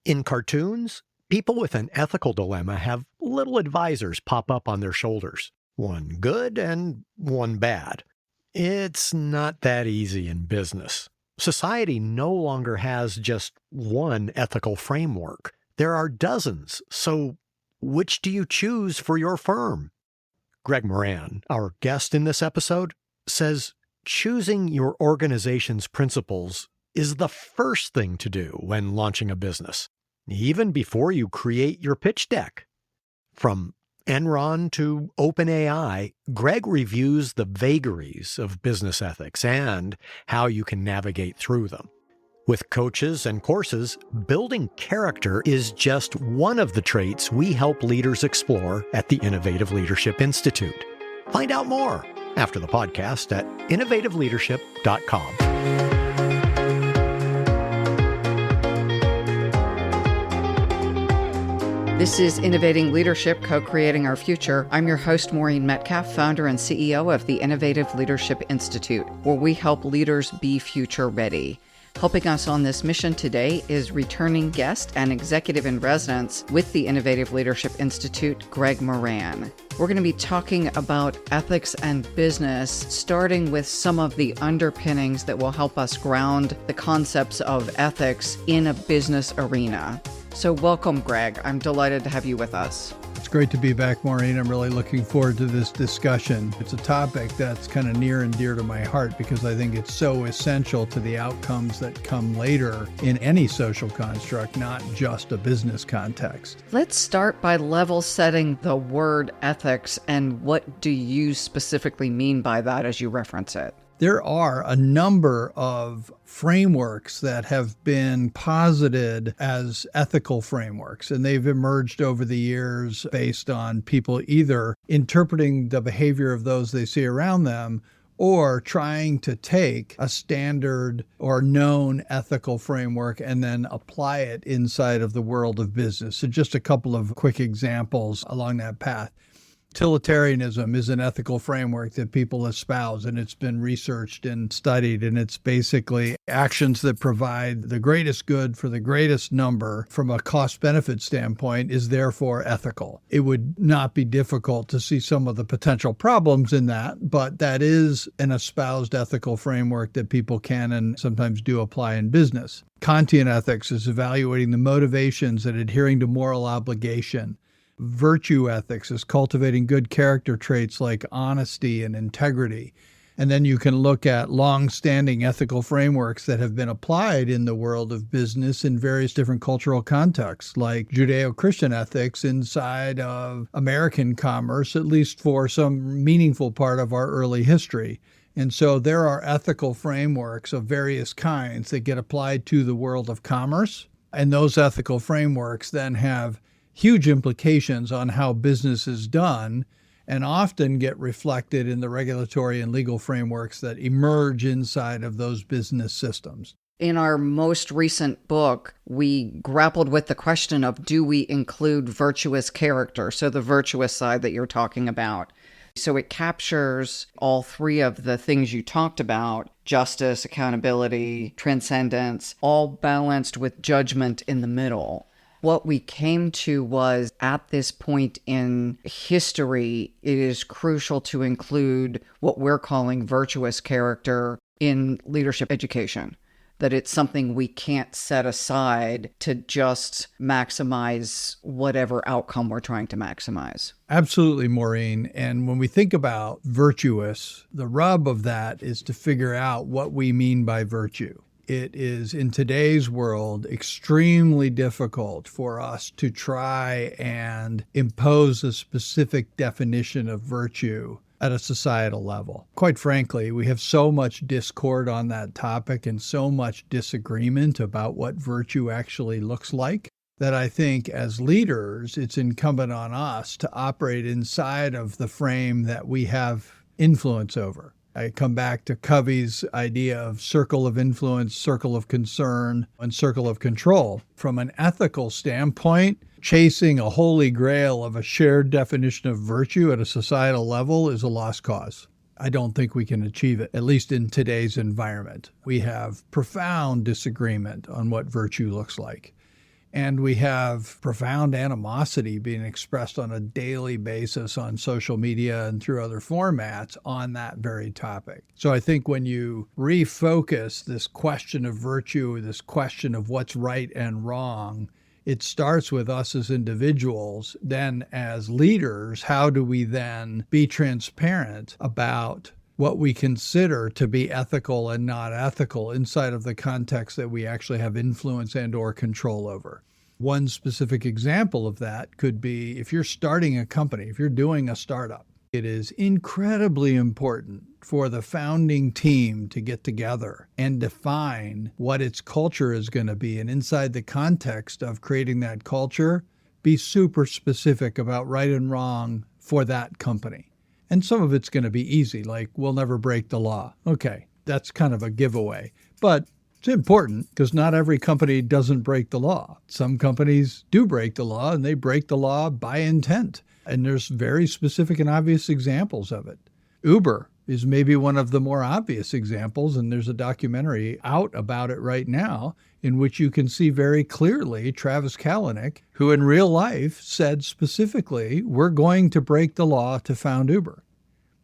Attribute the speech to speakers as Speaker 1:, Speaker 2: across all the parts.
Speaker 1: In cartoons, people with an ethical dilemma have little advisors pop up on their shoulders, one good and one bad. It's not that easy in business. Society no longer has just one ethical framework. There are dozens, so which do you choose for your firm? Greg Moran, our guest in this episode, says choosing your organization's principles is the first thing to do when launching a business, even before you create your pitch deck. From Enron to OpenAI, Greg reviews the vagaries of business ethics and how you can navigate through them. With coaches and courses, building character is just one of the traits we help leaders explore at the Innovative Leadership Institute. Find out more after the podcast at innovativeleadership.com.
Speaker 2: This is Innovating Leadership, Co-Creating Our Future. I'm your host, Maureen Metcalf, founder and CEO of the Innovative Leadership Institute, where we help leaders be future ready. Helping us on this mission today is returning guest and executive in residence with the Innovative Leadership Institute, Greg Moran. We're going to be talking about ethics and business, starting with some of the underpinnings that will help us ground the concepts of ethics in a business arena. So welcome, Greg. I'm delighted to have you with us.
Speaker 3: It's great to be back, Maureen. I'm really looking forward to this discussion. It's a topic that's kind of near and dear to my heart because I think it's so essential to the outcomes that come later in any social construct, not just a business context.
Speaker 2: Let's start by level setting the word ethics and what do you specifically mean by that as you reference it?
Speaker 3: There are a number of frameworks that have been posited as ethical frameworks, and they've emerged over the years based on people either interpreting the behavior of those they see around them or trying to take a standard or known ethical framework and then apply it inside of the world of business. So just a couple of quick examples along that path. Utilitarianism is an ethical framework that people espouse, and it's been researched and studied, and it's basically actions that provide the greatest good for the greatest number from a cost-benefit standpoint is therefore ethical. It would not be difficult to see some of the potential problems in that, but that is an espoused ethical framework that people can and sometimes do apply in business. Kantian ethics is evaluating the motivations and adhering to moral obligation. Virtue ethics is cultivating good character traits like honesty and integrity. And then you can look at long-standing ethical frameworks that have been applied in the world of business in various different cultural contexts, like Judeo-Christian ethics inside of American commerce, at least for some meaningful part of our early history. And so there are ethical frameworks of various kinds that get applied to the world of commerce. And those ethical frameworks then have huge implications on how business is done and often get reflected in the regulatory and legal frameworks that emerge inside of those business systems.
Speaker 2: In our most recent book, we grappled with the question of do we include virtuous character, so the virtuous side that you're talking about. So it captures all three of the things you talked about, justice, accountability, transcendence, all balanced with judgment in the middle. What we came to was at this point in history, it is crucial to include what we're calling virtuous character in leadership education, that it's something we can't set aside to just maximize whatever outcome we're trying to maximize.
Speaker 3: Absolutely, Maureen. And when we think about virtuous, the rub of that is to figure out what we mean by virtue. It is, in today's world, extremely difficult for us to try and impose a specific definition of virtue at a societal level. Quite frankly, we have so much discord on that topic and so much disagreement about what virtue actually looks like that I think as leaders, it's incumbent on us to operate inside of the frame that we have influence over. I come back to Covey's idea of circle of influence, circle of concern, and circle of control. From an ethical standpoint, chasing a holy grail of a shared definition of virtue at a societal level is a lost cause. I don't think we can achieve it, at least in today's environment. We have profound disagreement on what virtue looks like. And we have profound animosity being expressed on a daily basis on social media and through other formats on that very topic. So I think when you refocus this question of virtue, this question of what's right and wrong, it starts with us as individuals. Then as leaders, how do we then be transparent about what we consider to be ethical and not ethical inside of the context that we actually have influence and or control over? One specific example of that could be if you're starting a company, if you're doing a startup, it is incredibly important for the founding team to get together and define what its culture is going to be. And inside the context of creating that culture, be super specific about right and wrong for that company. And some of it's going to be easy, like we'll never break the law. Okay, that's kind of a giveaway. But it's important because not every company doesn't break the law. Some companies do break the law, and they break the law by intent. And there's very specific and obvious examples of it. Uber is maybe one of the more obvious examples, and there's a documentary out about it right now in which you can see very clearly Travis Kalanick, who in real life said specifically, we're going to break the law to found Uber.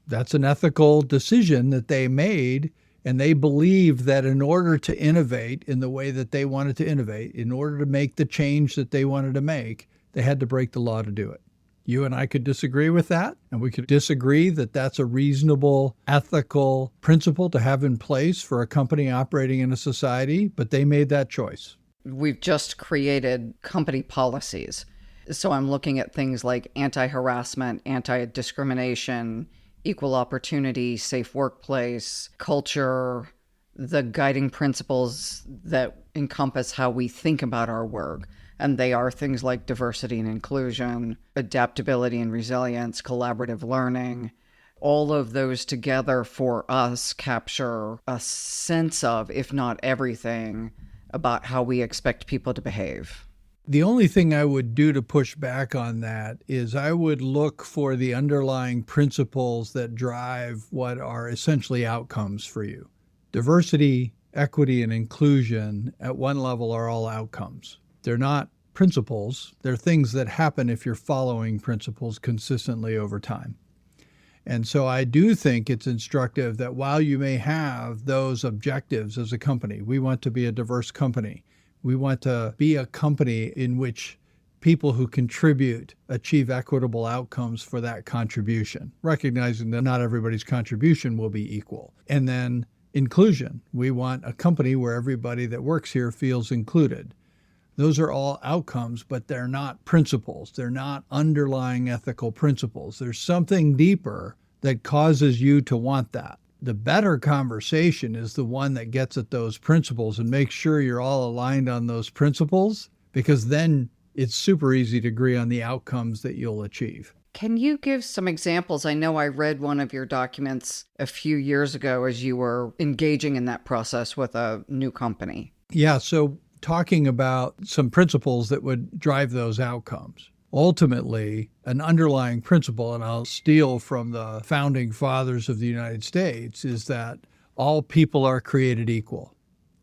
Speaker 3: That's an ethical decision that they made, and they believed that in order to innovate in the way that they wanted to innovate, in order to make the change that they wanted to make, they had to break the law to do it. You and I could disagree with that, and we could disagree that that's a reasonable, ethical principle to have in place for a company operating in a society, but they made that choice.
Speaker 2: We've just created company policies. So I'm looking at things like anti-harassment, anti-discrimination, equal opportunity, safe workplace, culture, the guiding principles that encompass how we think about our work. And they are things like diversity and inclusion, adaptability and resilience, collaborative learning. All of those together for us capture a sense of, if not everything, about how we expect people to behave.
Speaker 3: The only thing I would do to push back on that is I would look for the underlying principles that drive what are essentially outcomes for you. Diversity, equity, and inclusion at one level are all outcomes. They're not principles. They're things that happen if you're following principles consistently over time. And so I do think it's instructive that while you may have those objectives as a company, we want to be a diverse company. We want to be a company in which people who contribute achieve equitable outcomes for that contribution, recognizing that not everybody's contribution will be equal. And then inclusion. We want a company where everybody that works here feels included. Those are all outcomes, but they're not principles. They're not underlying ethical principles. There's something deeper that causes you to want that. The better conversation is the one that gets at those principles and makes sure you're all aligned on those principles, because then it's super easy to agree on the outcomes that you'll achieve.
Speaker 2: Can you give some examples? I know I read one of your documents a few years ago as you were engaging in that process with a new company.
Speaker 3: Yeah, so talking about some principles that would drive those outcomes. Ultimately, an underlying principle, and I'll steal from the founding fathers of the United States, is that all people are created equal.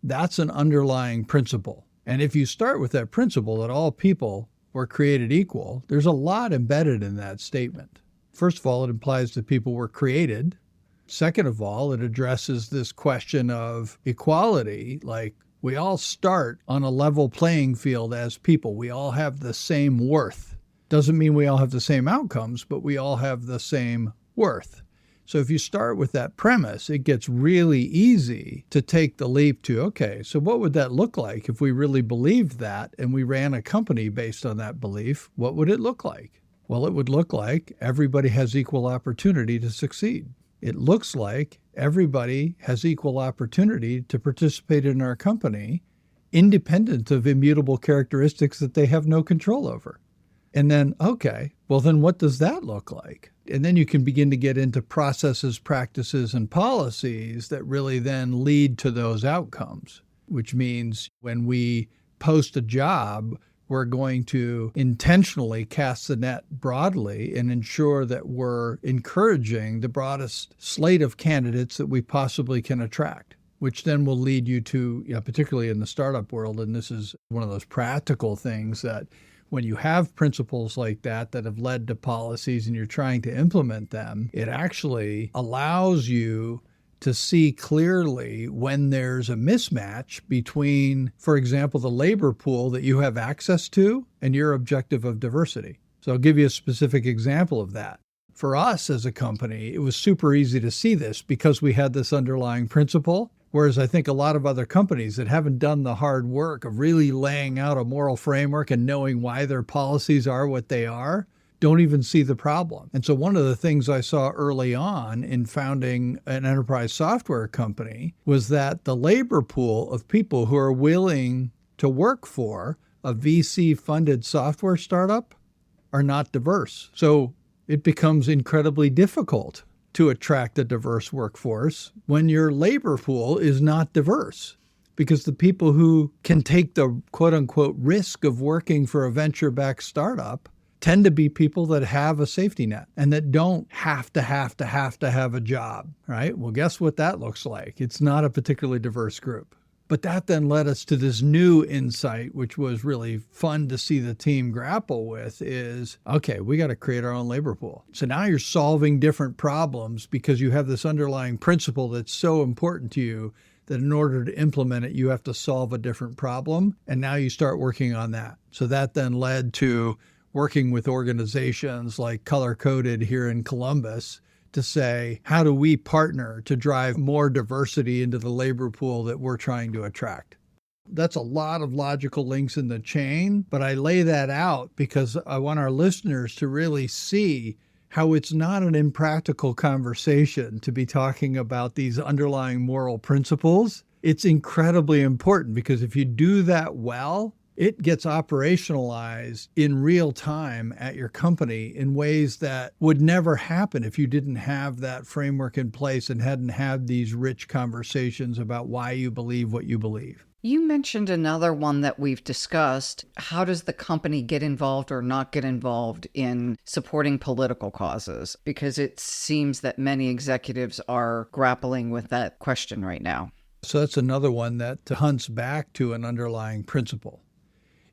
Speaker 3: That's an underlying principle. And if you start with that principle that all people were created equal, there's a lot embedded in that statement. First of all, it implies that people were created. Second of all, it addresses this question of equality, like we all start on a level playing field as people. We all have the same worth. Doesn't mean we all have the same outcomes, but we all have the same worth. So if you start with that premise, it gets really easy to take the leap to, okay, so what would that look like if we really believed that and we ran a company based on that belief? What would it look like? Well, it would look like everybody has equal opportunity to succeed. It looks like everybody has equal opportunity to participate in our company, independent of immutable characteristics that they have no control over. And then, okay, well, then what does that look like? And then you can begin to get into processes, practices, and policies that really then lead to those outcomes, which means when we post a job, we're going to intentionally cast the net broadly and ensure that we're encouraging the broadest slate of candidates that we possibly can attract. which then will lead you to, particularly in the startup world, and this is one of those practical things that when you have principles like that have led to policies and you're trying to implement them, it actually allows you to see clearly when there's a mismatch between, for example, the labor pool that you have access to and your objective of diversity. So I'll give you a specific example of that. For us as a company, it was super easy to see this because we had this underlying principle. Whereas I think a lot of other companies that haven't done the hard work of really laying out a moral framework and knowing why their policies are what they are, don't even see the problem. And so one of the things I saw early on in founding an enterprise software company was that the labor pool of people who are willing to work for a VC-funded software startup are not diverse. So it becomes incredibly difficult to attract a diverse workforce when your labor pool is not diverse, because the people who can take the quote unquote risk of working for a venture-backed startup tend to be people that have a safety net and that don't have to have a job, right? Well, guess what that looks like? It's not a particularly diverse group. But that then led us to this new insight, which was really fun to see the team grapple with, is, okay, we got to create our own labor pool. So now you're solving different problems because you have this underlying principle that's so important to you that in order to implement it, you have to solve a different problem. And now you start working on that. So that then led to working with organizations like Color Coded here in Columbus to say, how do we partner to drive more diversity into the labor pool that we're trying to attract? That's a lot of logical links in the chain, but I lay that out because I want our listeners to really see how it's not an impractical conversation to be talking about these underlying moral principles. It's incredibly important because if you do that well, it gets operationalized in real time at your company in ways that would never happen if you didn't have that framework in place and hadn't had these rich conversations about why you believe what you believe.
Speaker 2: You mentioned another one that we've discussed. How does the company get involved or not get involved in supporting political causes? Because it seems that many executives are grappling with that question right now.
Speaker 3: So that's another one that hunts back to an underlying principle.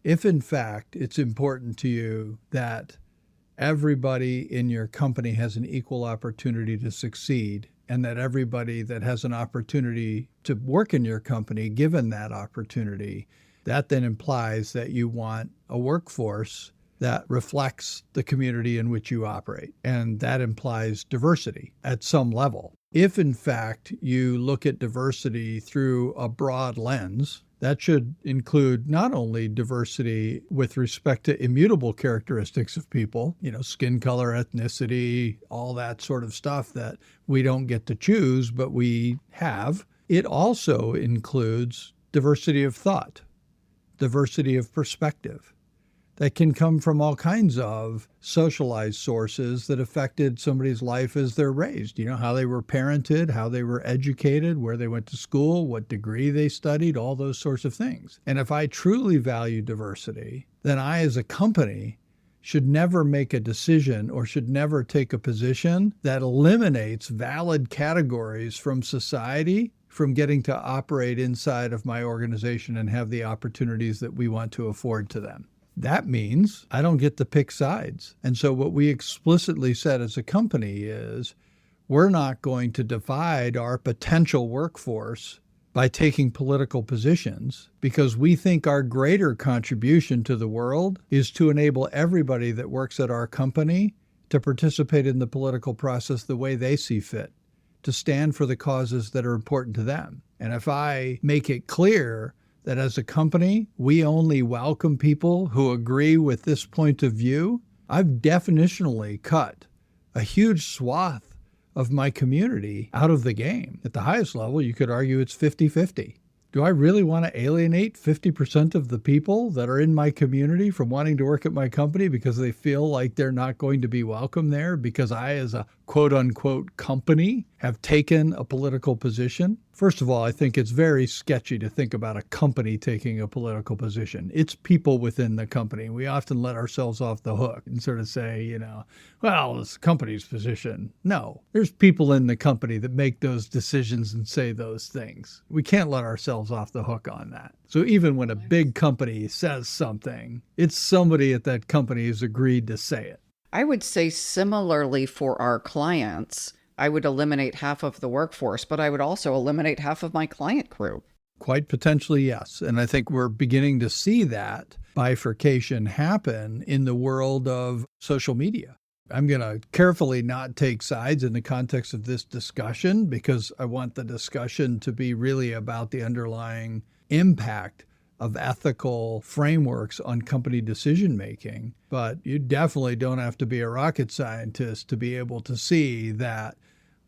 Speaker 3: If, in fact, it's important to you that everybody in your company has an equal opportunity to succeed, and that everybody that has an opportunity to work in your company, given that opportunity, that then implies that you want a workforce that reflects the community in which you operate. And that implies diversity at some level. If, in fact, you look at diversity through a broad lens, that should include not only diversity with respect to immutable characteristics of people, skin color, ethnicity, all that sort of stuff that we don't get to choose, but we have. It also includes diversity of thought, diversity of perspective that can come from all kinds of socialized sources that affected somebody's life as they're raised. How they were parented, how they were educated, where they went to school, what degree they studied, all those sorts of things. And if I truly value diversity, then I as a company should never make a decision or should never take a position that eliminates valid categories from society from getting to operate inside of my organization and have the opportunities that we want to afford to them. That means I don't get to pick sides. And so what we explicitly said as a company is we're not going to divide our potential workforce by taking political positions because we think our greater contribution to the world is to enable everybody that works at our company to participate in the political process the way they see fit, to stand for the causes that are important to them. And if I make it clear that as a company, we only welcome people who agree with this point of view, I've definitionally cut a huge swath of my community out of the game. At the highest level, you could argue it's 50-50. Do I really want to alienate 50% of the people that are in my community from wanting to work at my company because they feel like they're not going to be welcome there because I, as a quote-unquote company, have taken a political position? First of all, I think it's very sketchy to think about a company taking a political position. It's people within the company. We often let ourselves off the hook and sort of say, well, it's the company's position. No, there's people in the company that make those decisions and say those things. We can't let ourselves off the hook on that. So even when a big company says something, it's somebody at that company who's agreed to say it.
Speaker 2: I would say similarly for our clients, I would eliminate half of the workforce, but I would also eliminate half of my client group.
Speaker 3: Quite potentially, yes. And I think we're beginning to see that bifurcation happen in the world of social media. I'm going to carefully not take sides in the context of this discussion because I want the discussion to be really about the underlying impact of ethical frameworks on company decision-making. But you definitely don't have to be a rocket scientist to be able to see that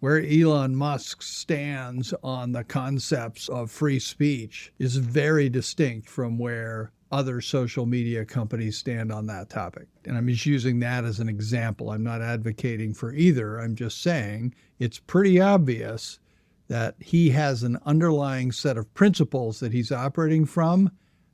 Speaker 3: where Elon Musk stands on the concepts of free speech is very distinct from where other social media companies stand on that topic. And I'm just using that as an example. I'm not advocating for either. I'm just saying it's pretty obvious that he has an underlying set of principles that he's operating from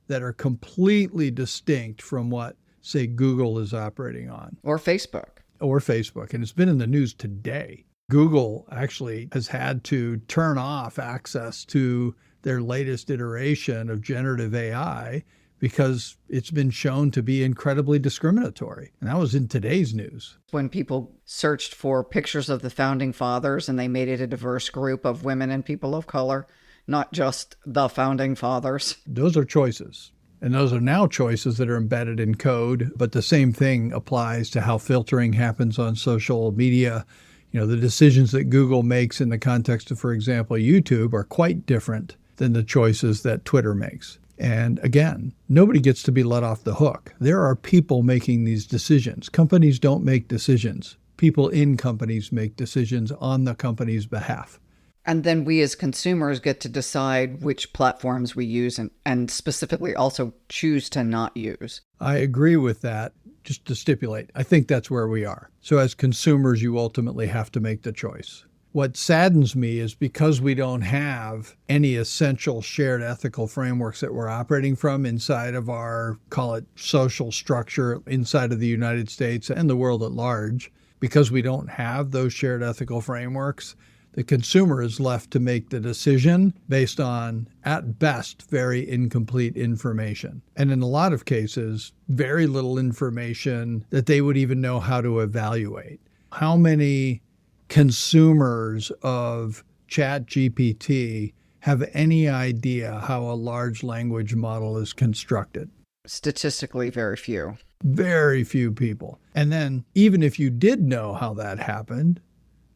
Speaker 3: that are completely distinct from what, say, Google is operating on.
Speaker 2: Or Facebook.
Speaker 3: And it's been in the news today. Google actually has had to turn off access to their latest iteration of generative AI because it's been shown to be incredibly discriminatory. And that was in today's news.
Speaker 2: When people searched for pictures of the founding fathers and they made it a diverse group of women and people of color, not just the founding fathers.
Speaker 3: Those are choices. And those are now choices that are embedded in code. But the same thing applies to how filtering happens on social media. The decisions that Google makes in the context of, for example, YouTube are quite different than the choices that Twitter makes. And again, nobody gets to be let off the hook. There are people making these decisions. Companies don't make decisions. People in companies make decisions on the company's behalf.
Speaker 2: And then we as consumers get to decide which platforms we use and specifically also choose to not use.
Speaker 3: I agree with that. Just to stipulate, I think that's where we are. So as consumers, you ultimately have to make the choice. What saddens me is because we don't have any essential shared ethical frameworks that we're operating from inside of our, call it, social structure inside of the United States and the world at large, because we don't have those shared ethical frameworks, the consumer is left to make the decision based on, at best, very incomplete information. And in a lot of cases, very little information that they would even know how to evaluate. How many consumers of ChatGPT have any idea how a large language model is constructed?
Speaker 2: Statistically, very few.
Speaker 3: Very few people. And then, even if you did know how that happened,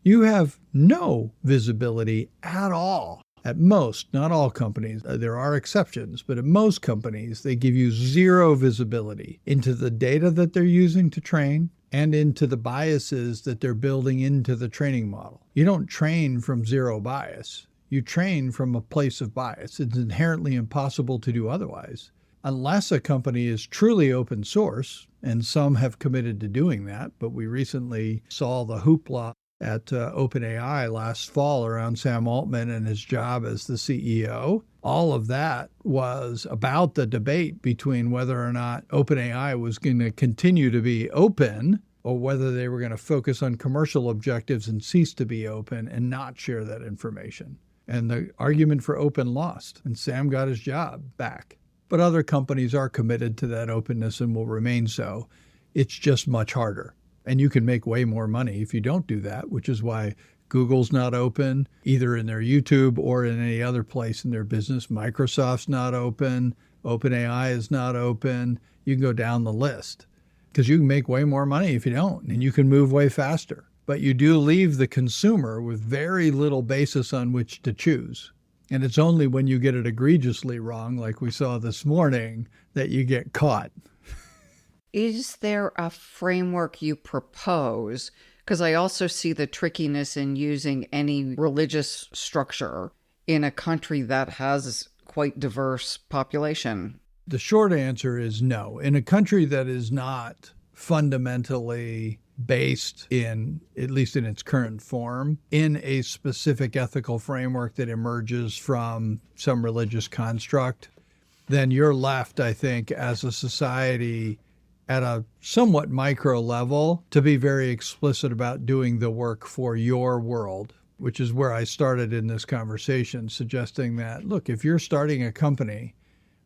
Speaker 3: you have no visibility at all. At most, not all companies, there are exceptions, but at most companies, they give you zero visibility into the data that they're using to train and into the biases that they're building into the training model. You don't train from zero bias. You train from a place of bias. It's inherently impossible to do otherwise. Unless a company is truly open source, and some have committed to doing that, but we recently saw the hoopla at OpenAI last fall around Sam Altman and his job as the CEO. All of that was about the debate between whether or not OpenAI was going to continue to be open or whether they were going to focus on commercial objectives and cease to be open and not share that information. And the argument for open lost, and Sam got his job back. But other companies are committed to that openness and will remain so. It's just much harder. And you can make way more money if you don't do that, which is why Google's not open, either in their YouTube or in any other place in their business. Microsoft's not open. OpenAI is not open. You can go down the list because you can make way more money if you don't, and you can move way faster. But you do leave the consumer with very little basis on which to choose. And it's only when you get it egregiously wrong, like we saw this morning, that you get caught.
Speaker 2: Is there a framework you propose? Because I also see the trickiness in using any religious structure in a country that has quite diverse population.
Speaker 3: The short answer is no. In a country that is not fundamentally based in, at least in its current form, in a specific ethical framework that emerges from some religious construct, then you're left, I think, as a society at a somewhat micro level to be very explicit about doing the work for your world, which is where I started in this conversation, suggesting that, look, if you're starting a company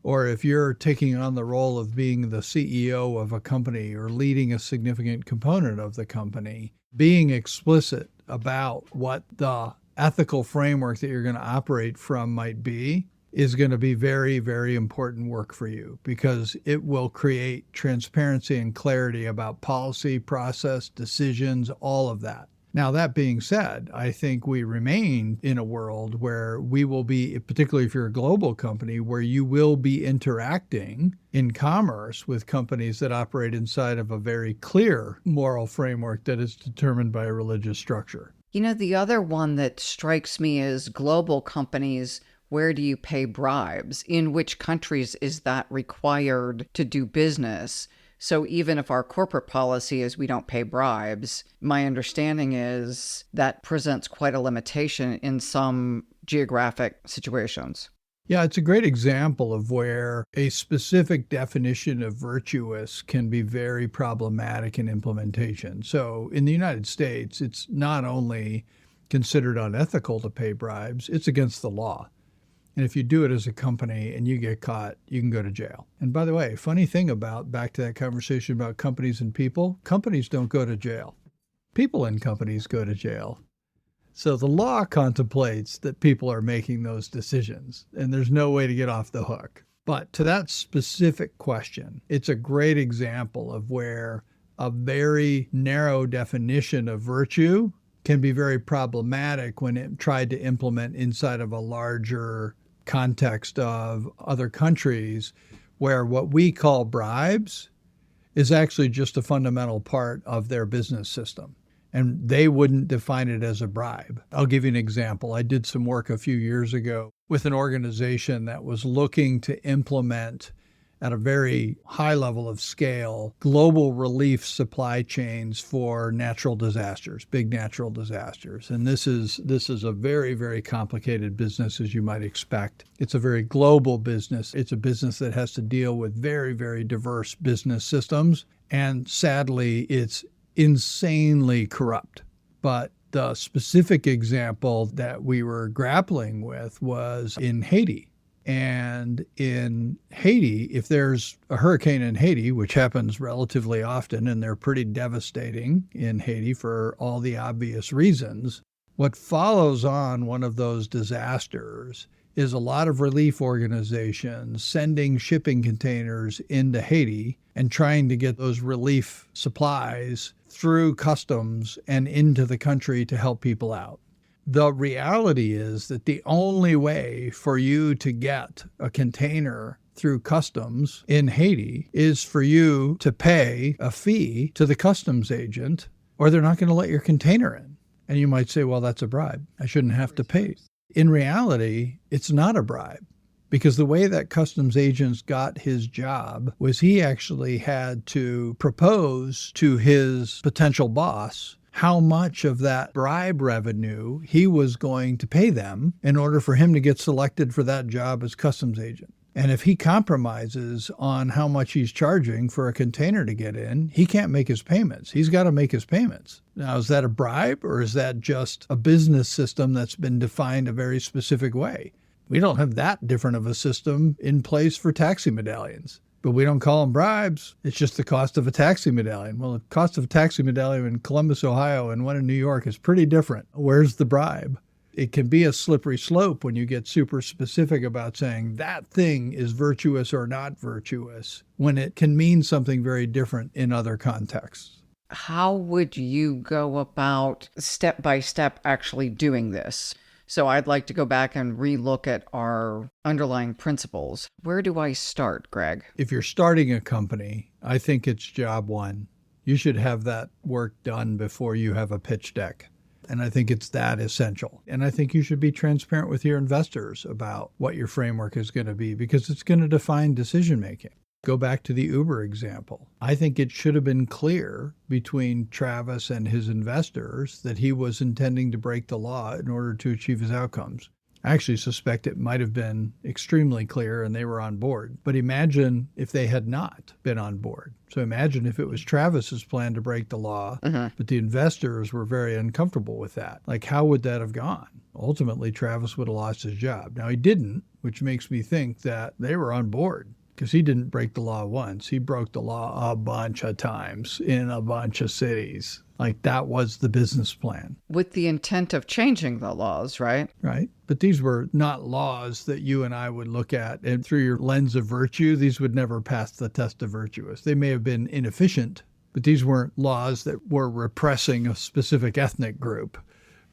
Speaker 3: or if you're taking on the role of being the CEO of a company or leading a significant component of the company, being explicit about what the ethical framework that you're going to operate from might be is going to be very, very important work for you, because it will create transparency and clarity about policy, process, decisions, all of that. Now, that being said, I think we remain in a world where we will be, particularly if you're a global company, where you will be interacting in commerce with companies that operate inside of a very clear moral framework that is determined by a religious structure.
Speaker 2: You know, the other one that strikes me is global companies. Where do you pay bribes? In which countries is that required to do business? So even if our corporate policy is we don't pay bribes, my understanding is that presents quite a limitation in some geographic situations.
Speaker 3: Yeah, it's a great example of where a specific definition of virtuous can be very problematic in implementation. So in the United States, it's not only considered unethical to pay bribes, it's against the law. And if you do it as a company and you get caught, you can go to jail. And by the way, funny thing about, back to that conversation about companies and people, companies don't go to jail. People in companies go to jail. So the law contemplates that people are making those decisions, and there's no way to get off the hook. But to that specific question, it's a great example of where a very narrow definition of virtue can be very problematic when it tried to implement inside of a larger context of other countries, where what we call bribes is actually just a fundamental part of their business system. And they wouldn't define it as a bribe. I'll give you an example. I did some work a few years ago with an organization that was looking to implement at a very high level of scale global relief supply chains for natural disasters, big natural disasters. And this is a very, very complicated business, as you might expect. It's a very global business. It's a business that has to deal with very, very diverse business systems. And sadly, it's insanely corrupt. But the specific example that we were grappling with was in Haiti. And in Haiti, if there's a hurricane in Haiti, which happens relatively often, and they're pretty devastating in Haiti for all the obvious reasons, what follows on one of those disasters is a lot of relief organizations sending shipping containers into Haiti and trying to get those relief supplies through customs and into the country to help people out. The reality is that the only way for you to get a container through customs in Haiti is for you to pay a fee to the customs agent, or they're not going to let your container in. And you might say, well, that's a bribe. I shouldn't have to pay. In reality, it's not a bribe, because the way that customs agents got his job was he actually had to propose to his potential boss how much of that bribe revenue he was going to pay them in order for him to get selected for that job as customs agent. And if he compromises on how much he's charging for a container to get in, he can't make his payments. He's got to make his payments. Now, is that a bribe, or is that just a business system that's been defined a very specific way? We don't have that different of a system in place for taxi medallions. But we don't call them bribes. It's just the cost of a taxi medallion. Well, the cost of a taxi medallion in Columbus, Ohio, and one in New York is pretty different. Where's the bribe? It can be a slippery slope when you get super specific about saying that thing is virtuous or not virtuous, when it can mean something very different in other contexts.
Speaker 2: How would you go about step by step actually doing this? So I'd like to go back and relook at our underlying principles. Where do I start, Greg?
Speaker 3: If you're starting a company, I think it's job one. You should have that work done before you have a pitch deck. And I think it's that essential. And I think you should be transparent with your investors about what your framework is going to be, because it's going to define decision making. Go back to the Uber example. I think it should have been clear between Travis and his investors that he was intending to break the law in order to achieve his outcomes. I actually suspect it might have been extremely clear and they were on board. But imagine if they had not been on board. So imagine if it was Travis's plan to break the law, but the investors were very uncomfortable with that. Like, how would that have gone? Ultimately, Travis would have lost his job. Now, he didn't, which makes me think that they were on board. Because he didn't break the law once. He broke the law a bunch of times in a bunch of cities. Like, that was the business plan.
Speaker 2: With the intent of changing the laws, right?
Speaker 3: Right. But these were not laws that you and I would look at. And through your lens of virtue, these would never pass the test of virtuous. They may have been inefficient, but these weren't laws that were repressing a specific ethnic group.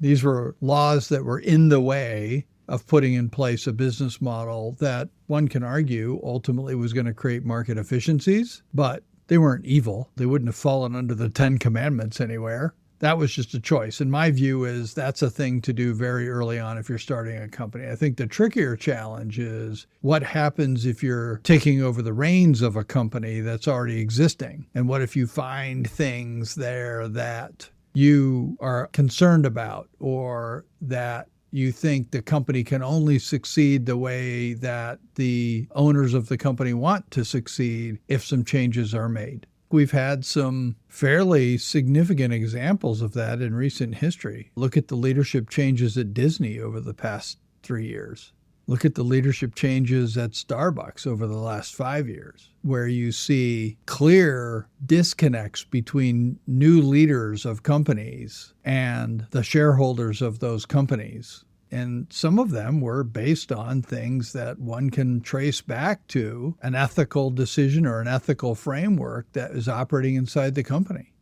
Speaker 3: These were laws that were in the way of putting in place a business model that one can argue ultimately was going to create market efficiencies, but they weren't evil. They wouldn't have fallen under the 10 Commandments anywhere. That was just a choice. And my view is that's a thing to do very early on if you're starting a company. I think the trickier challenge is what happens if you're taking over the reins of a company that's already existing? And what if you find things there that you are concerned about or that you think the company can only succeed the way that the owners of the company want to succeed if some changes are made? We've had some fairly significant examples of that in recent history. Look at the leadership changes at Disney over the past 3 years. Look at the leadership changes at Starbucks over the last 5 years, where you see clear disconnects between new leaders of companies and the shareholders of those companies. And some of them were based on things that one can trace back to an ethical decision or an ethical framework that is operating inside the company.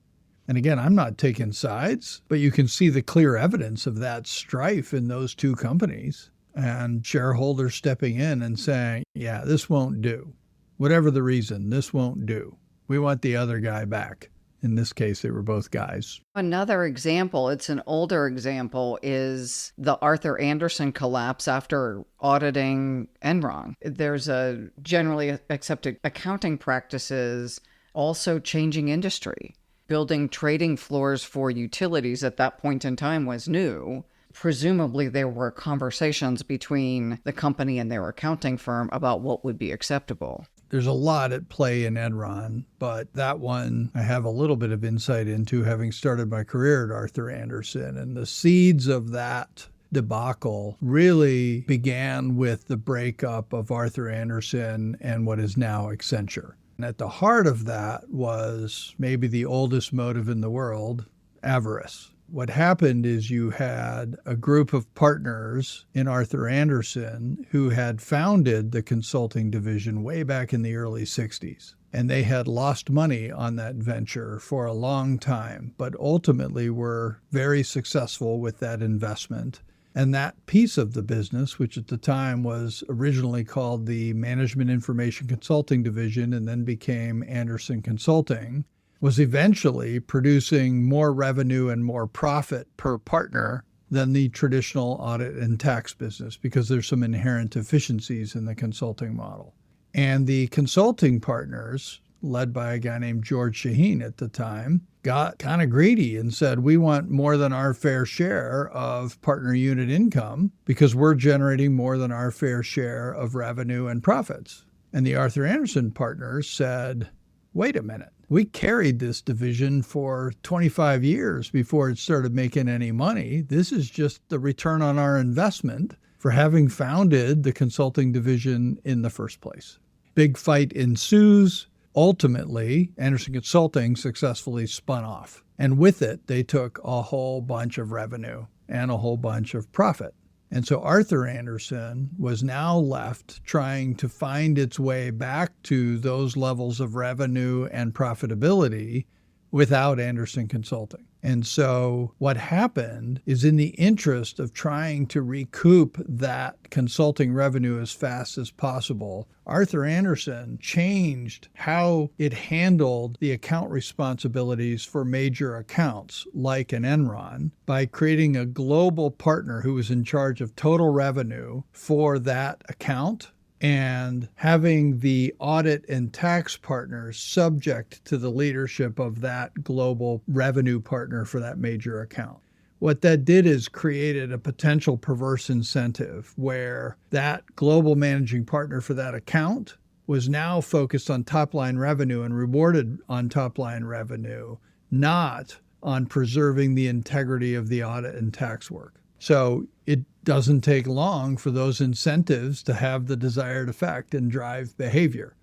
Speaker 3: And again, I'm not taking sides, but you can see the clear evidence of that strife in those two companies. And shareholders stepping in and saying, yeah, this won't do. Whatever the reason, this won't do. We want the other guy back. In this case, they were both guys.
Speaker 2: Another example, it's an older example, is the Arthur Andersen collapse after auditing Enron. There's a generally accepted accounting practices also changing industry. Building trading floors for utilities at that point in time was new. Presumably, there were conversations between the company and their accounting firm about what would be acceptable.
Speaker 3: There's a lot at play in Enron, but that one I have a little bit of insight into, having started my career at Arthur Andersen. And the seeds of that debacle really began with the breakup of Arthur Andersen and what is now Accenture. And at the heart of that was maybe the oldest motive in the world, avarice. What happened is you had a group of partners in Arthur Andersen who had founded the consulting division way back in the early 60s. And they had lost money on that venture for a long time, but ultimately were very successful with that investment. And that piece of the business, which at the time was originally called the Management Information Consulting Division and then became Andersen Consulting, was eventually producing more revenue and more profit per partner than the traditional audit and tax business because there's some inherent efficiencies in the consulting model. And the consulting partners, led by a guy named George Shaheen at the time, got kind of greedy and said, we want more than our fair share of partner unit income because we're generating more than our fair share of revenue and profits. And the Arthur Andersen partners said, wait a minute. We carried this division for 25 years before it started making any money. This is just the return on our investment for having founded the consulting division in the first place. Big fight ensues. Ultimately, Andersen Consulting successfully spun off. And with it, they took a whole bunch of revenue and a whole bunch of profit. And so Arthur Andersen was now left trying to find its way back to those levels of revenue and profitability without Andersen Consulting. And so what happened is, in the interest of trying to recoup that consulting revenue as fast as possible, Arthur Andersen changed how it handled the account responsibilities for major accounts like an Enron by creating a global partner who was in charge of total revenue for that account and having the audit and tax partners subject to the leadership of that global revenue partner for that major account. What that did is created a potential perverse incentive where that global managing partner for that account was now focused on top-line revenue and rewarded on top-line revenue, not on preserving the integrity of the audit and tax work. So it doesn't take long for those incentives to have the desired effect and drive behavior.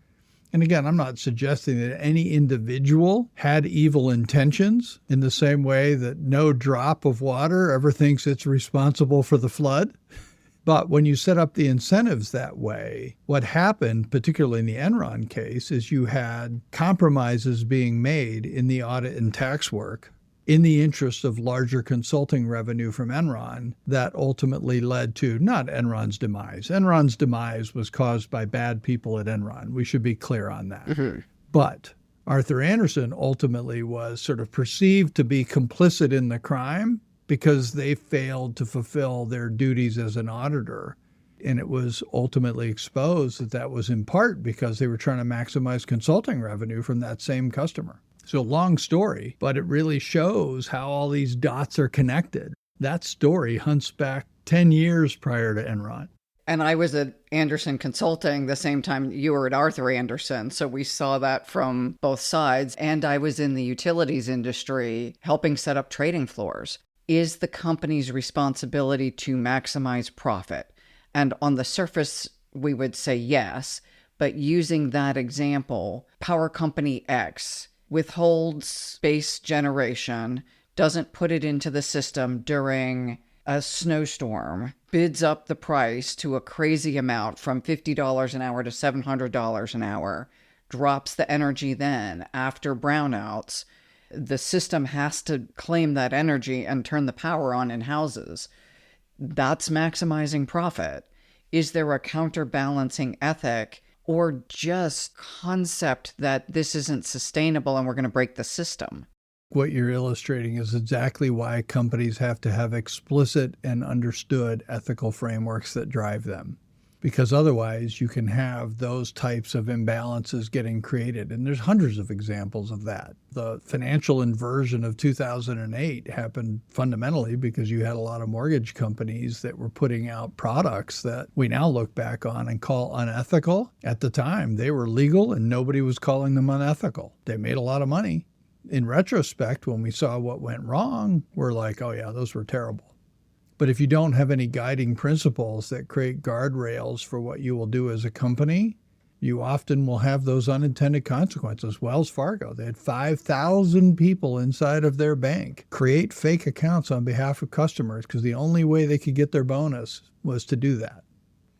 Speaker 3: And again, I'm not suggesting that any individual had evil intentions in the same way that no drop of water ever thinks it's responsible for the flood. But when you set up the incentives that way, what happened, particularly in the Enron case, is you had compromises being made in the audit and tax work in the interest of larger consulting revenue from Enron that ultimately led to not Enron's demise. Enron's demise was caused by bad people at Enron. We should be clear on that. Mm-hmm. But Arthur Andersen ultimately was sort of perceived to be complicit in the crime because they failed to fulfill their duties as an auditor. And it was ultimately exposed that that was in part because they were trying to maximize consulting revenue from that same customer. So long story, but it really shows how all these dots are connected. That story hunts back 10 years prior to Enron.
Speaker 2: And I was at Andersen Consulting the same time you were at Arthur Andersen. So we saw that from both sides. And I was in the utilities industry helping set up trading floors. Is the company's responsibility to maximize profit? And on the surface, we would say yes. But using that example, power company X withholds base generation, doesn't put it into the system during a snowstorm, bids up the price to a crazy amount from $50 an hour to $700 an hour, drops the energy then after brownouts. The system has to claim that energy and turn the power on in houses. That's maximizing profit. Is there a counterbalancing ethic or just concept that this isn't sustainable and we're going to break the system?
Speaker 3: What you're illustrating is exactly why companies have to have explicit and understood ethical frameworks that drive them. Because otherwise you can have those types of imbalances getting created. And there's hundreds of examples of that. The financial inversion of 2008 happened fundamentally because you had a lot of mortgage companies that were putting out products that we now look back on and call unethical. At the time, they were legal and nobody was calling them unethical. They made a lot of money. In retrospect, when we saw what went wrong, we're like, oh yeah, those were terrible. But if you don't have any guiding principles that create guardrails for what you will do as a company, you often will have those unintended consequences. Wells Fargo, they had 5,000 people inside of their bank create fake accounts on behalf of customers because the only way they could get their bonus was to do that.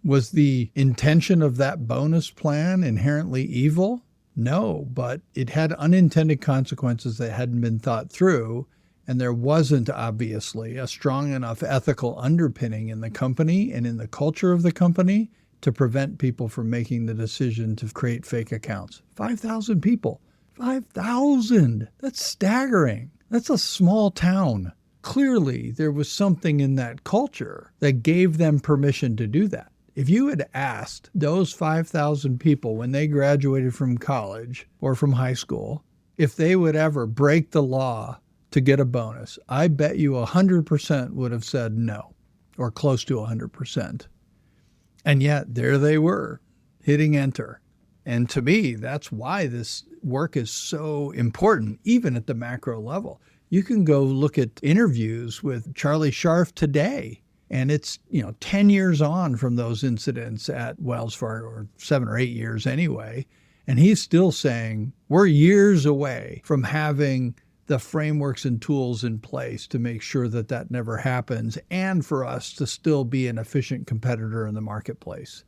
Speaker 3: Was the intention of that bonus plan inherently evil? No, but it had unintended consequences that hadn't been thought through. And there wasn't, obviously, a strong enough ethical underpinning in the company and in the culture of the company to prevent people from making the decision to create fake accounts. 5,000 people. 5,000! That's staggering. That's a small town. Clearly, there was something in that culture that gave them permission to do that. If you had asked those 5,000 people when they graduated from college or from high school if they would ever break the law to get a bonus, I bet you 100% would have said no, or close to 100%. And yet there they were, hitting enter. And to me, that's why this work is so important, even at the macro level. You can go look at interviews with Charlie Scharf today, and it's 10 years on from those incidents at Wells Fargo, or 7 or 8 years anyway, and he's still saying we're years away from having the frameworks and tools in place to make sure that that never happens and for us to still be an efficient competitor in the marketplace.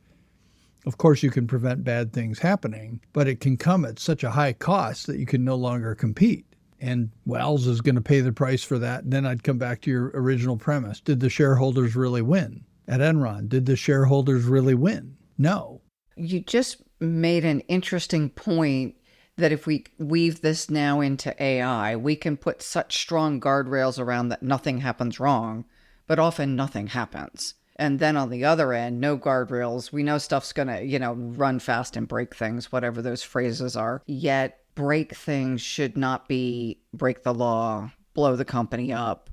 Speaker 3: Of course, you can prevent bad things happening, but it can come at such a high cost that you can no longer compete. And Wells is going to pay the price for that. And then I'd come back to your original premise. Did the shareholders really win? At Enron, did the shareholders really win? No.
Speaker 2: You just made an interesting point that if we weave this now into AI, we can put such strong guardrails around that nothing happens wrong, but often nothing happens. And then on the other end, no guardrails. We know stuff's going to, run fast and break things, whatever those phrases are. Yet break things should not be break the law, blow the company up.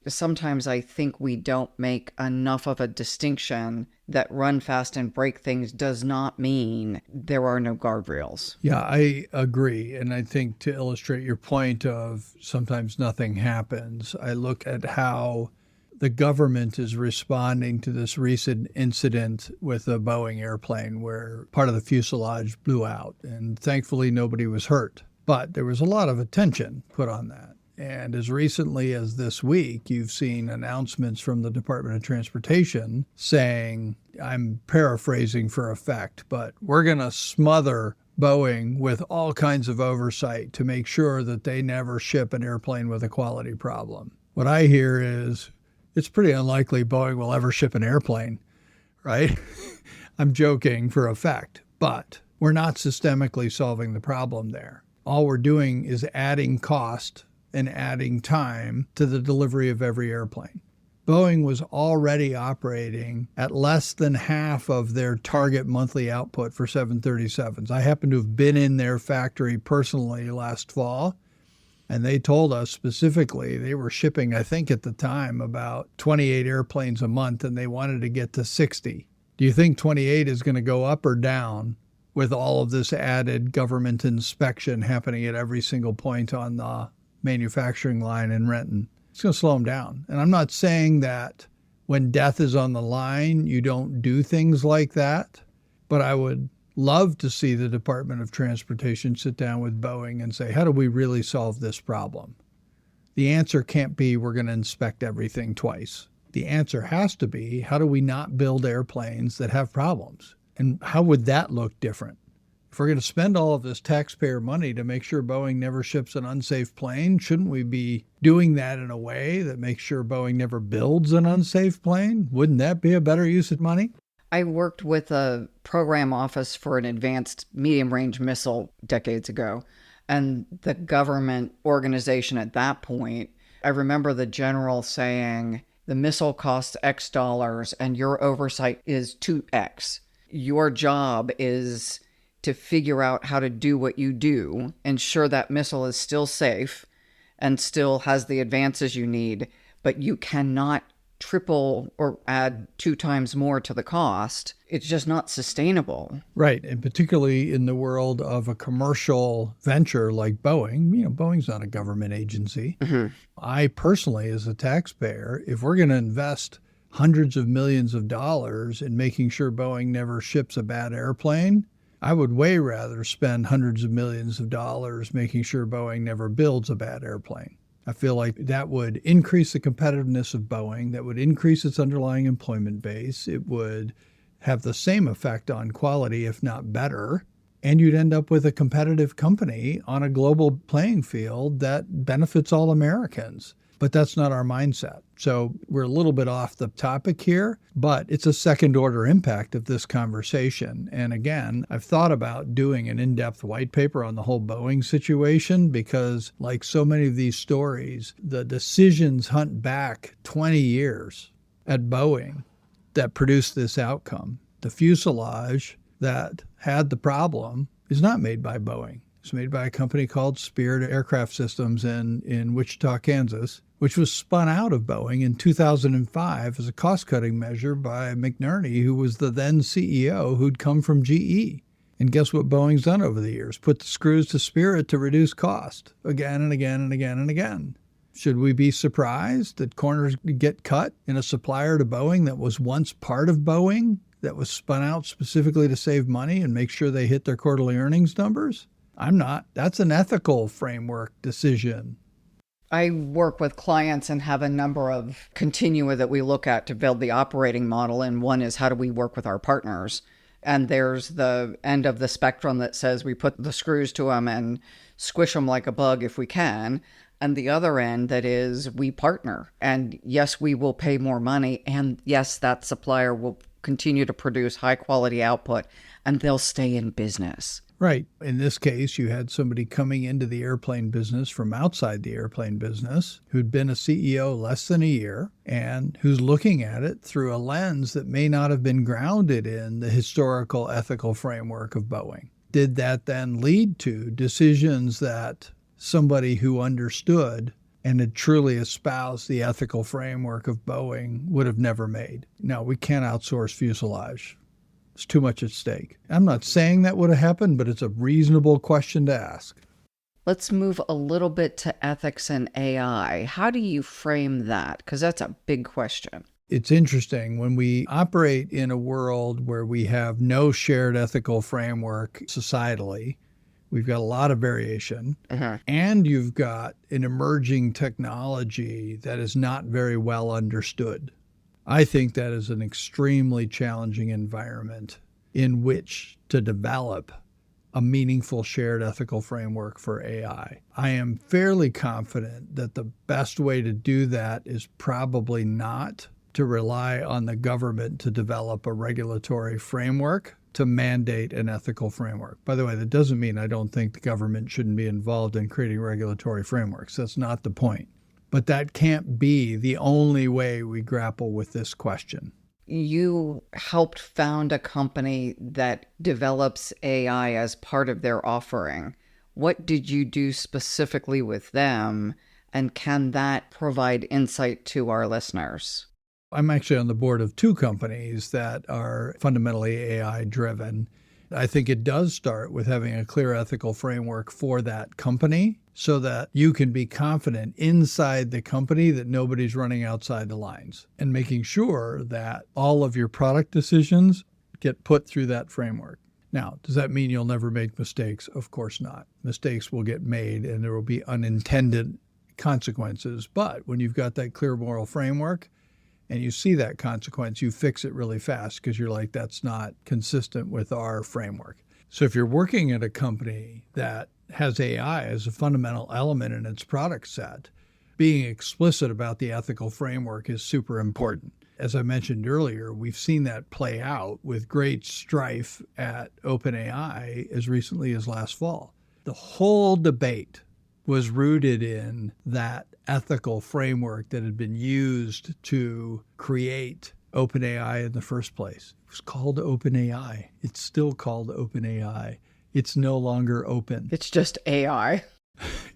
Speaker 2: Sometimes I think we don't make enough of a distinction that run fast and break things does not mean there are no guardrails.
Speaker 3: Yeah, I agree. And I think to illustrate your point of sometimes nothing happens, I look at how the government is responding to this recent incident with a Boeing airplane where part of the fuselage blew out. And thankfully, nobody was hurt. But there was a lot of attention put on that. And as recently as this week, you've seen announcements from the Department of Transportation saying, I'm paraphrasing for effect, but we're going to smother Boeing with all kinds of oversight to make sure that they never ship an airplane with a quality problem. What I hear is it's pretty unlikely Boeing will ever ship an airplane, right? I'm joking for effect, but we're not systemically solving the problem there. All we're doing is adding cost and adding time to the delivery of every airplane. Boeing was already operating at less than half of their target monthly output for 737s. I happen to have been in their factory personally last fall, and they told us specifically they were shipping, I think at the time, about 28 airplanes a month, and they wanted to get to 60. Do you think 28 is going to go up or down with all of this added government inspection happening at every single point on the manufacturing line in Renton? It's going to slow them down. And I'm not saying that when death is on the line, you don't do things like that, but I would love to see the Department of Transportation sit down with Boeing and say, how do we really solve this problem? The answer can't be we're going to inspect everything twice. The answer has to be, how do we not build airplanes that have problems? And how would that look different? If we're going to spend all of this taxpayer money to make sure Boeing never ships an unsafe plane, shouldn't we be doing that in a way that makes sure Boeing never builds an unsafe plane? Wouldn't that be a better use of money?
Speaker 2: I worked with a program office for an advanced medium-range missile decades ago, and the government organization at that point, I remember the general saying, the missile costs X dollars and your oversight is 2X. Your job is to figure out how to do what you do, ensure that missile is still safe and still has the advances you need, but you cannot triple or add 2 times more to the cost. It's just not sustainable.
Speaker 3: Right. And particularly in the world of a commercial venture like Boeing, Boeing's not a government agency. Mm-hmm. I personally, as a taxpayer, if we're going to invest hundreds of millions of dollars in making sure Boeing never ships a bad airplane, I would way rather spend hundreds of millions of dollars making sure Boeing never builds a bad airplane. I feel like that would increase the competitiveness of Boeing, that would increase its underlying employment base. It would have the same effect on quality, if not better. And you'd end up with a competitive company on a global playing field that benefits all Americans. But that's not our mindset. So we're a little bit off the topic here, but it's a second order impact of this conversation. And again, I've thought about doing an in-depth white paper on the whole Boeing situation because, like so many of these stories, the decisions hunt back 20 years at Boeing that produced this outcome. The fuselage that had the problem is not made by Boeing. It's made by a company called Spirit Aircraft Systems in Wichita, Kansas, which was spun out of Boeing in 2005 as a cost-cutting measure by McNerney, who was the then CEO who'd come from GE. And guess what Boeing's done over the years? Put the screws to Spirit to reduce cost again and again and again and again. Should we be surprised that corners get cut in a supplier to Boeing that was once part of Boeing, that was spun out specifically to save money and make sure they hit their quarterly earnings numbers? I'm not. That's an ethical framework decision.
Speaker 2: I work with clients and have a number of continua that we look at to build the operating model. And one is, how do we work with our partners? And there's the end of the spectrum that says we put the screws to them and squish them like a bug if we can. And the other end that is we partner. And yes, we will pay more money. And yes, that supplier will continue to produce high quality output and they'll stay in business.
Speaker 3: Right. In this case, you had somebody coming into the airplane business from outside the airplane business who'd been a CEO less than a year and who's looking at it through a lens that may not have been grounded in the historical ethical framework of Boeing. Did that then lead to decisions that somebody who understood and had truly espoused the ethical framework of Boeing would have never made? No, we can't outsource fuselage. It's too much at stake. I'm not saying that would have happened, but it's a reasonable question to ask.
Speaker 2: Let's move a little bit to ethics and AI. How do you frame that? Because that's a big question.
Speaker 3: It's interesting. When we operate in a world where we have no shared ethical framework societally, we've got a lot of variation, and you've got an emerging technology that is not very well understood. I think that is an extremely challenging environment in which to develop a meaningful shared ethical framework for AI. I am fairly confident that the best way to do that is probably not to rely on the government to develop a regulatory framework to mandate an ethical framework. By the way, that doesn't mean I don't think the government shouldn't be involved in creating regulatory frameworks. That's not the point. But that can't be the only way we grapple with this question.
Speaker 2: You helped found a company that develops AI as part of their offering. What did you do specifically with them, and can that provide insight to our listeners?
Speaker 3: I'm actually on the board of two companies that are fundamentally AI driven. I think it does start with having a clear ethical framework for that company so that you can be confident inside the company that nobody's running outside the lines, and making sure that all of your product decisions get put through that framework. Now, does that mean you'll never make mistakes? Of course not. Mistakes will get made and there will be unintended consequences. But when you've got that clear moral framework and you see that consequence, you fix it really fast because you're like, that's not consistent with our framework. So if you're working at a company that has AI as a fundamental element in its product set, being explicit about the ethical framework is super important. As I mentioned earlier, we've seen that play out with great strife at OpenAI as recently as last fall. The whole debate was rooted in that ethical framework that had been used to create OpenAI in the first place. It was called OpenAI. It's still called OpenAI. It's no longer open.
Speaker 2: It's just AI.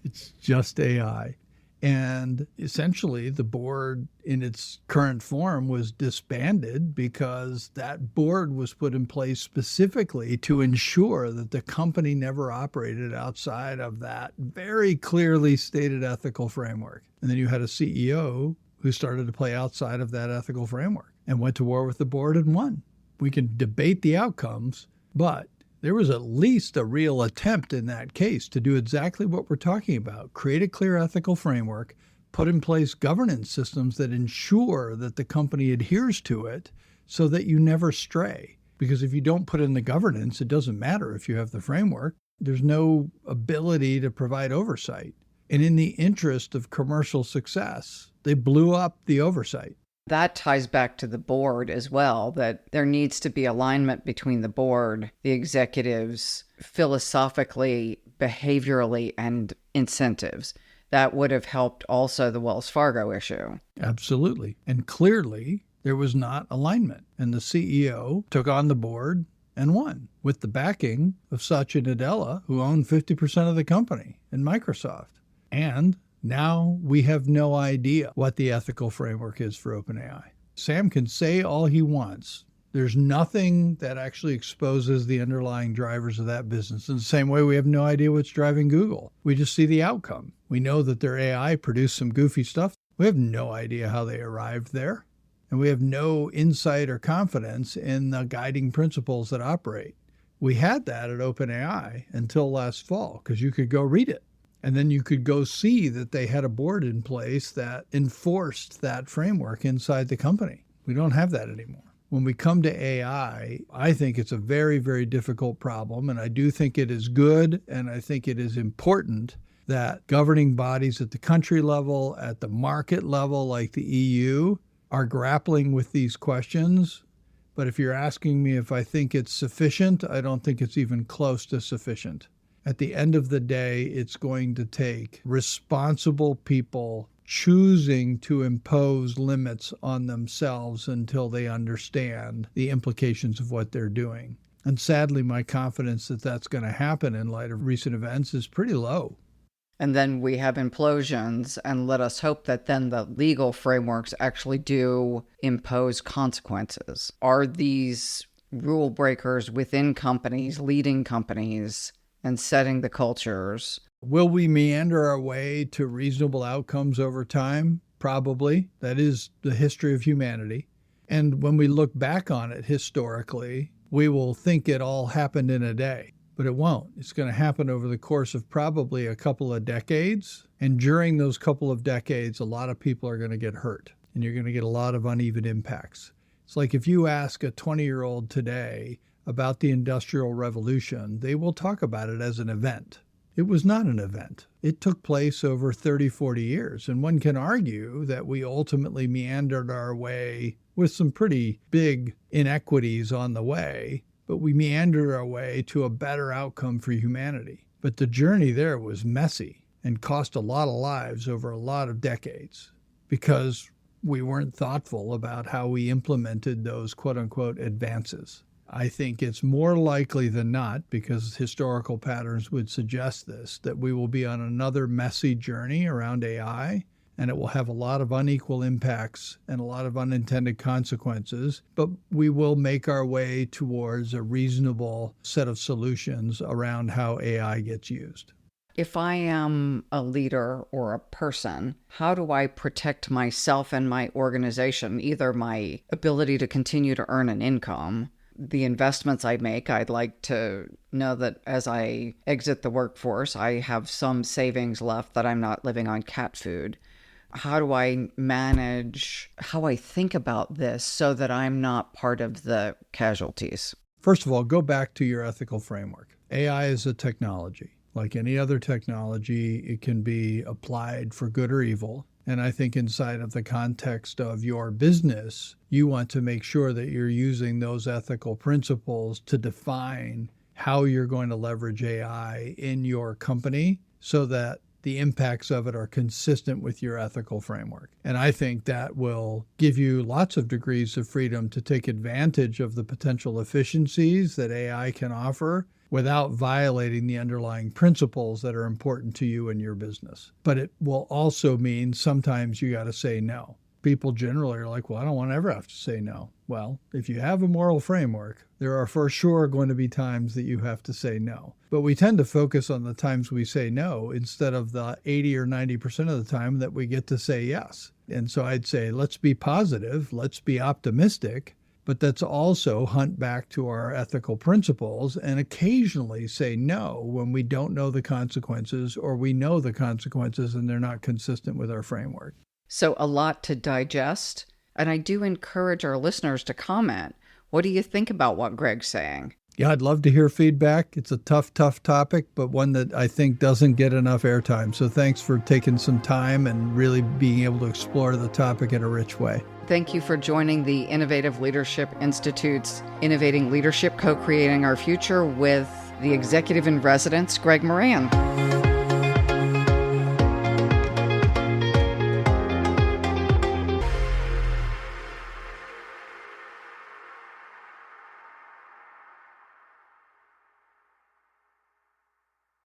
Speaker 3: It's just AI. And essentially, the board in its current form was disbanded because that board was put in place specifically to ensure that the company never operated outside of that very clearly stated ethical framework. And then you had a CEO who started to play outside of that ethical framework and went to war with the board and won. We can debate the outcomes, but there was at least a real attempt in that case to do exactly what we're talking about. Create a clear ethical framework, put in place governance systems that ensure that the company adheres to it so that you never stray. Because if you don't put in the governance, it doesn't matter if you have the framework. There's no ability to provide oversight. And in the interest of commercial success, they blew up the oversight.
Speaker 2: That ties back to the board as well, that there needs to be alignment between the board, the executives, philosophically, behaviorally, and incentives. That would have helped also the Wells Fargo issue.
Speaker 3: Absolutely. And clearly, there was not alignment. And the CEO took on the board and won with the backing of Satya Nadella, who owned 50% of the company in Microsoft. And now we have no idea what the ethical framework is for OpenAI. Sam can say all he wants. There's nothing that actually exposes the underlying drivers of that business. In the same way, we have no idea what's driving Google. We just see the outcome. We know that their AI produced some goofy stuff. We have no idea how they arrived there. And we have no insight or confidence in the guiding principles that operate. We had that at OpenAI until last fall because you could go read it. And then you could go see that they had a board in place that enforced that framework inside the company. We don't have that anymore. When we come to AI, I think it's a very, very difficult problem. And I do think it is good. And I think it is important that governing bodies at the country level, at the market level, like the EU, are grappling with these questions. But if you're asking me if I think it's sufficient, I don't think it's even close to sufficient. At the end of the day, it's going to take responsible people choosing to impose limits on themselves until they understand the implications of what they're doing. And sadly, my confidence that that's going to happen in light of recent events is pretty low.
Speaker 2: And then we have implosions, and let us hope that then the legal frameworks actually do impose consequences. Are these rule breakers within companies, leading companies, and setting the cultures?
Speaker 3: Will we meander our way to reasonable outcomes over time? Probably. That is the history of humanity. And when we look back on it historically, we will think it all happened in a day. But it won't. It's going to happen over the course of probably a couple of decades. And during those couple of decades, a lot of people are going to get hurt. And you're going to get a lot of uneven impacts. It's like if you ask a 20-year-old today about the Industrial Revolution, they will talk about it as an event. It was not an event. It took place over 30, 40 years. And one can argue that we ultimately meandered our way with some pretty big inequities on the way, but we meandered our way to a better outcome for humanity. But the journey there was messy and cost a lot of lives over a lot of decades because we weren't thoughtful about how we implemented those quote-unquote advances. I think it's more likely than not, because historical patterns would suggest this, that we will be on another messy journey around AI, and it will have a lot of unequal impacts and a lot of unintended consequences, but we will make our way towards a reasonable set of solutions around how AI gets used.
Speaker 2: If I am a leader or a person, how do I protect myself and my organization, either my ability to continue to earn an income, the investments I make? I'd like to know that as I exit the workforce, I have some savings left, that I'm not living on cat food. How do I manage how I think about this so that I'm not part of the casualties?
Speaker 3: First of all, go back to your ethical framework. AI is a technology. Like any other technology, it can be applied for good or evil. And I think inside of the context of your business, you want to make sure that you're using those ethical principles to define how you're going to leverage AI in your company so that the impacts of it are consistent with your ethical framework. And I think that will give you lots of degrees of freedom to take advantage of the potential efficiencies that AI can offer without violating the underlying principles that are important to you and your business. But it will also mean sometimes you got to say no. People generally are like, well, I don't want to ever have to say no. Well, if you have a moral framework, there are for sure going to be times that you have to say no. But we tend to focus on the times we say no instead of the 80 or 90% of the time that we get to say yes. And so I'd say, let's be positive, let's be optimistic, but let's also hunt back to our ethical principles and occasionally say no when we don't know the consequences or we know the consequences and they're not consistent with our framework.
Speaker 2: So a lot to digest. And I do encourage our listeners to comment. What do you think about what Greg's saying?
Speaker 3: Yeah, I'd love to hear feedback. It's a tough topic, but one that I think doesn't get enough airtime. So thanks for taking some time and really being able to explore the topic in a rich way.
Speaker 2: Thank you for joining the Innovative Leadership Institute's Innovating Leadership, Co-Creating Our Future with the Executive in Residence, Greg Moran.